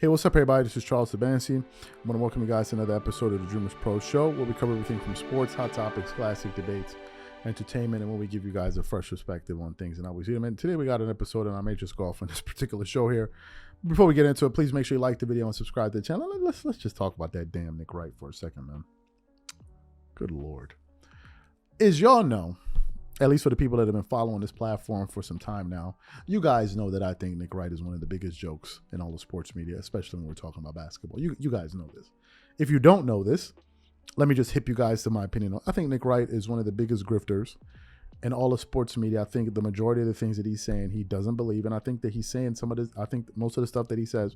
Hey, what's up, everybody? This is Charles Sabansi. I want to welcome you guys to another episode of the Dreamerspro Show, where we cover everything from sports, hot topics, classic debates, entertainment, and where we give you guys a fresh perspective on things and how we see them. And today we got an episode, and I may just go off on this particular show here. Before we get into it, please make sure you like the video and subscribe to the channel. Let's just talk about that damn Nick Wright for a second, man. Good Lord. As y'all know, at least for the people that have been following this platform for some time now, you guys know that I think Nick Wright is one of the biggest jokes in all the sports media, especially when we're talking about basketball. You guys know this. If you don't know this, let me just hip you guys to my opinion. I think Nick Wright is one of the biggest grifters in all of sports media. I think the majority of the things that he's saying, he doesn't believe. And I think that he's saying some of this, I think most of the stuff that he says,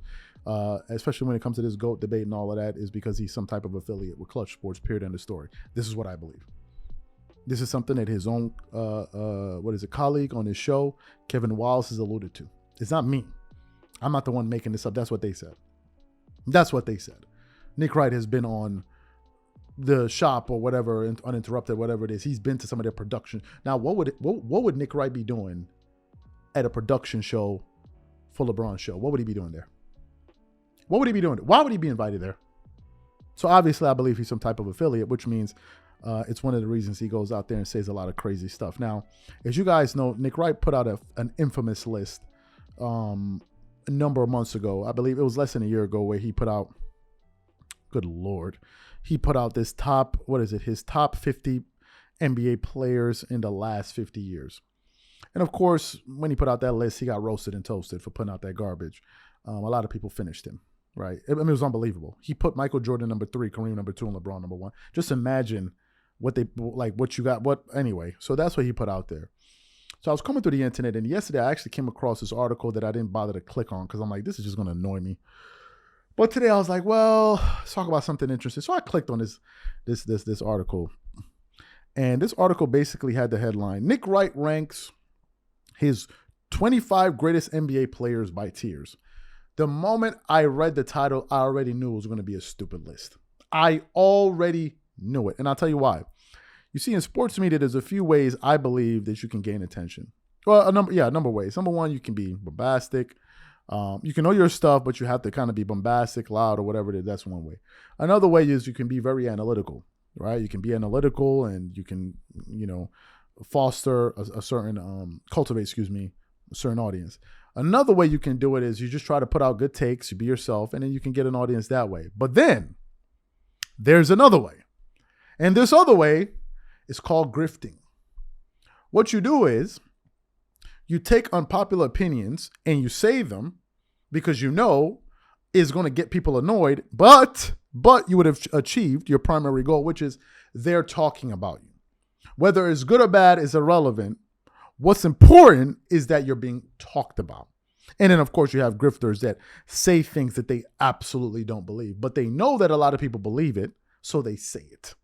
especially when it comes to this GOAT debate and all of that, is because he's some type of affiliate with Clutch Sports, period, end of story. This is what I believe. This is something that his own, colleague on his show, Kevin Wallace, has alluded to. It's not me. I'm not the one making this up. That's what they said. That's what they said. Nick Wright has been on the shop or whatever, uninterrupted, whatever it is. He's been to some of their production. Now, what would Nick Wright be doing at a production show for LeBron show? What would he be doing there? What would he be doing? Why would he be invited there? So obviously, I believe he's some type of affiliate, which means it's one of the reasons he goes out there and says a lot of crazy stuff. Now, as you guys know, Nick Wright put out an infamous list a number of months ago. I believe it was less than a year ago, where he put out, good Lord, he put out this his top 50 NBA players in the last 50 years. And of course, when he put out that list, he got roasted and toasted for putting out that garbage. A lot of people finished him, right? I mean, it was unbelievable. He put Michael Jordan number 3, Kareem number 2, and LeBron number 1. Just imagine anyway. So that's what he put out there. So I was coming through the internet, and yesterday I actually came across this article that I didn't bother to click on because I'm like, this is just going to annoy me. But today I was like, well, let's talk about something interesting. So I clicked on this article, and this article basically had the headline: Nick Wright ranks his 25 greatest NBA players by tiers. The moment I read the title, I already knew it was going to be a stupid list. I already knew it. And I'll tell you why. You see, in sports media, there's a few ways I believe that you can gain attention. Well, a number of ways. Number one, you can be bombastic. You can know your stuff, but you have to kind of be bombastic, loud, or whatever it is. That's one way. Another way is you can be very analytical, right? You can be analytical, and you can, foster a certain, cultivate a certain audience. Another way you can do it is you just try to put out good takes, you be yourself, and then you can get an audience that way. But then there's another way. And this other way is called grifting. What you do is you take unpopular opinions and you say them because you know is going to get people annoyed, but you would have achieved your primary goal, which is they're talking about you. Whether it's good or bad is irrelevant. What's important is that you're being talked about. And then, of course, you have grifters that say things that they absolutely don't believe, but they know that a lot of people believe it, so they say it.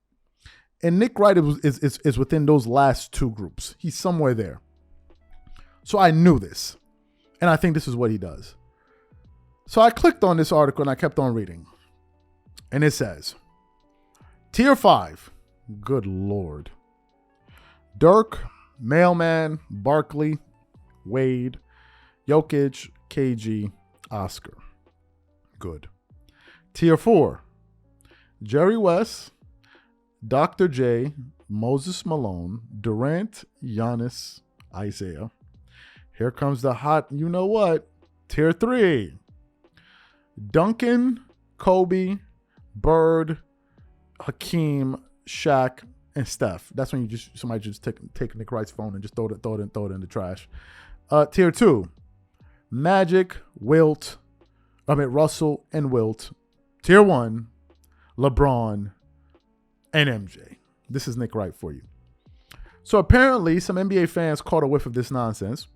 And Nick Wright is within those last two groups. He's somewhere there. So I knew this, and I think this is what he does. So I clicked on this article, and I kept on reading. And it says, Tier 5, good Lord. Dirk, Mailman, Barkley, Wade, Jokic, KG, Oscar. Good. Tier 4, Jerry West, Dr. J, Moses Malone, Durant, Giannis, Isaiah. Here comes the hot, you know what? Tier 3, Duncan, Kobe, Bird, Hakeem, Shaq, and Steph. That's when somebody just take Nick Wright's phone and just throw it in the trash. Tier 2, Magic, Russell, and Wilt. Tier 1, LeBron and MJ. This is Nick Wright for you. So apparently, some NBA fans caught a whiff of this nonsense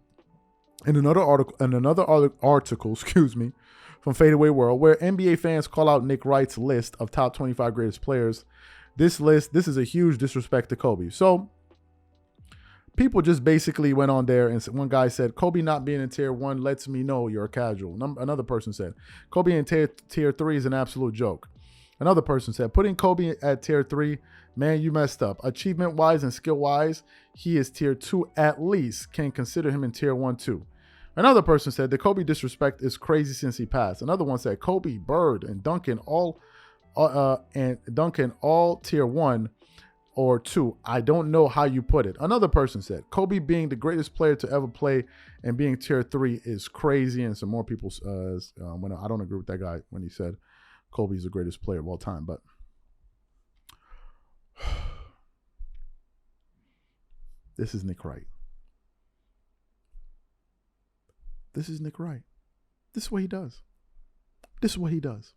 in another article, from Fadeaway World, where NBA fans call out Nick Wright's list of top 25 greatest players. This is a huge disrespect to Kobe. So people just basically went on there, and one guy said, Kobe not being in tier 1 lets me know you're a casual. Another person said, Kobe in tier 3 is an absolute joke. Another person said, putting Kobe at tier 3, man, you messed up. Achievement-wise and skill-wise, he is tier 2 at least. Can consider him in tier 1 too. Another person said the Kobe disrespect is crazy since he passed. Another one said Kobe, Bird, and Duncan all tier 1 or 2. I don't know how you put it. Another person said Kobe being the greatest player to ever play and being tier 3 is crazy. And some more people when I don't agree with that guy when he said Kobe's the greatest player of all time, but this is Nick Wright. This is Nick Wright. This is what he does. This is what he does.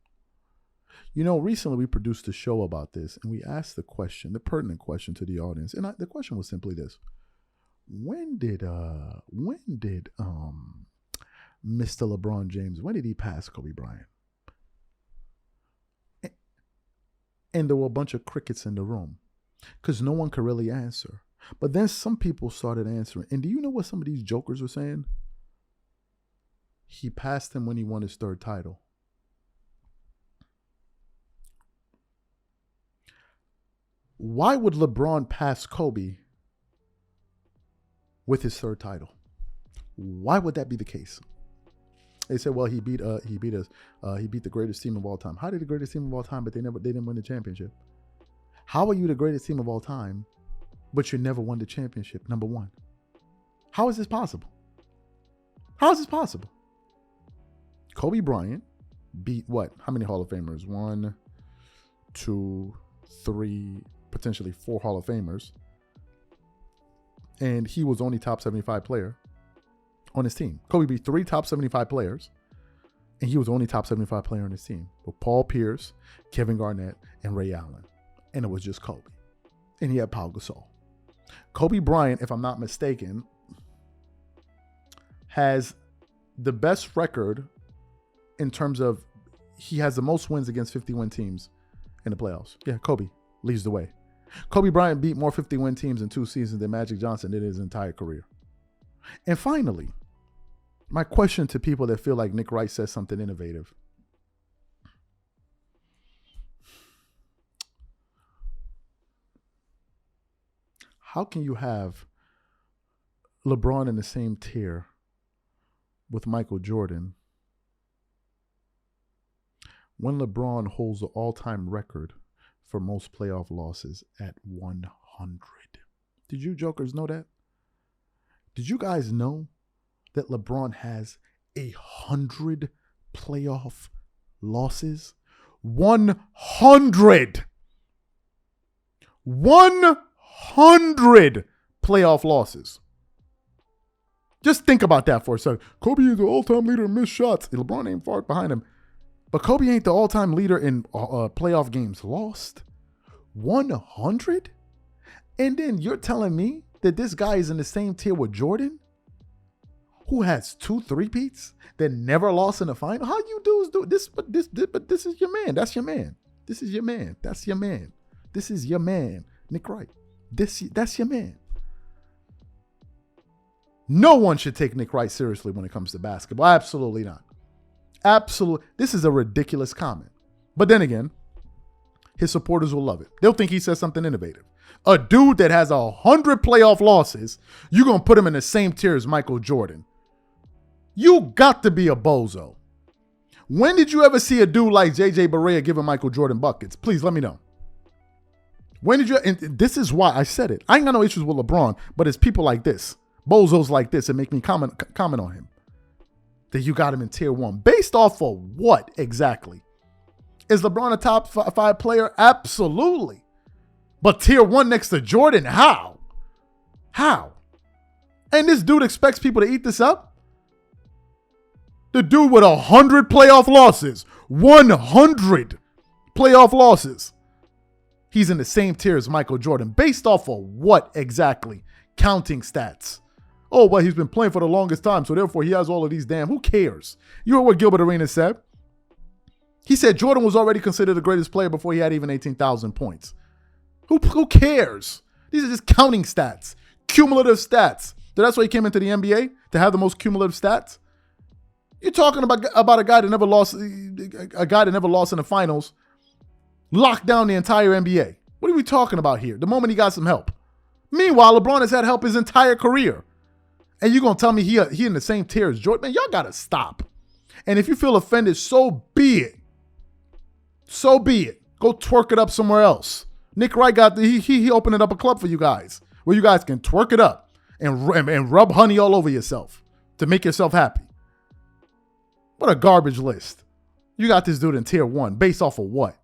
You know, recently we produced a show about this, and we asked the question, the pertinent question to the audience, and the question was simply this: When did Mr. LeBron James, when did he pass Kobe Bryant? And there were a bunch of crickets in the room because no one could really answer. But then some people started answering. And do you know what some of these jokers were saying? He passed him when he won his 3rd title. Why would LeBron pass Kobe with his 3rd title? Why would that be the case? They said, well, he beat the greatest team of all time. How did the greatest team of all time, but they didn't win the championship? How are you the greatest team of all time, but you never won the championship? Number one. How is this possible? How is this possible? Kobe Bryant beat what? How many Hall of Famers? 1, 2, 3, potentially 4 Hall of Famers. And he was only top 75 player on his team. Kobe beat 3 top 75 players, and he was the only top 75 player on his team with Paul Pierce, Kevin Garnett, and Ray Allen. And it was just Kobe. And he had Pau Gasol. Kobe Bryant, if I'm not mistaken, has the best record in terms of he has the most wins against 50-win teams in the playoffs. Yeah, Kobe leads the way. Kobe Bryant beat more 50-win teams in 2 seasons than Magic Johnson did his entire career. And finally, my question to people that feel like Nick Wright says something innovative. How can you have LeBron in the same tier with Michael Jordan when LeBron holds the all-time record for most playoff losses at 100? Did you jokers know that? Did you guys know that LeBron has 100 playoff losses? 100! 100 playoff losses. Just think about that for a second. Kobe is the all-time leader in missed shots. LeBron ain't far behind him. But Kobe ain't the all-time leader in playoff games lost. 100? And then you're telling me that this guy is in the same tier with Jordan, who has 2 three-peats that never lost in the final? How you dudes do this? But this is your man. That's your man. This is your man. That's your man. This is your man, Nick Wright. That's your man. No one should take Nick Wright seriously when it comes to basketball. Absolutely not. Absolutely. This is a ridiculous comment. But then again, his supporters will love it. They'll think he says something innovative. A dude that has 100 playoff losses, you're going to put him in the same tier as Michael Jordan. You got to be a bozo. When did you ever see a dude like J.J. Barea giving Michael Jordan buckets? Please let me know. When did you? And this is why I said it. I ain't got no issues with LeBron, but it's people like this, bozos like this, that make me comment on him. That you got him in tier 1. Based off of what exactly? Is LeBron a top 5 player? Absolutely. But tier 1 next to Jordan? How? How? And this dude expects people to eat this up? The dude with 100 playoff losses. 100 playoff losses. He's in the same tier as Michael Jordan. Based off of what exactly? Counting stats. Oh, well, he's been playing for the longest time, so therefore he has all of these damn. Who cares? You know what Gilbert Arenas said? He said Jordan was already considered the greatest player before he had even 18,000 points. Who cares? These are just counting stats. Cumulative stats. So that's why he came into the NBA, to have the most cumulative stats. You're talking about a guy that never lost in the finals, locked down the entire NBA. What are we talking about here? The moment he got some help. Meanwhile, LeBron has had help his entire career. And you're going to tell me he in the same tier as Jordan? Man, y'all got to stop. And if you feel offended, so be it. So be it. Go twerk it up somewhere else. Nick Wright he opened up a club for you guys where you guys can twerk it up and rub honey all over yourself to make yourself happy. What a garbage list. You got this dude in tier 1 based off of what?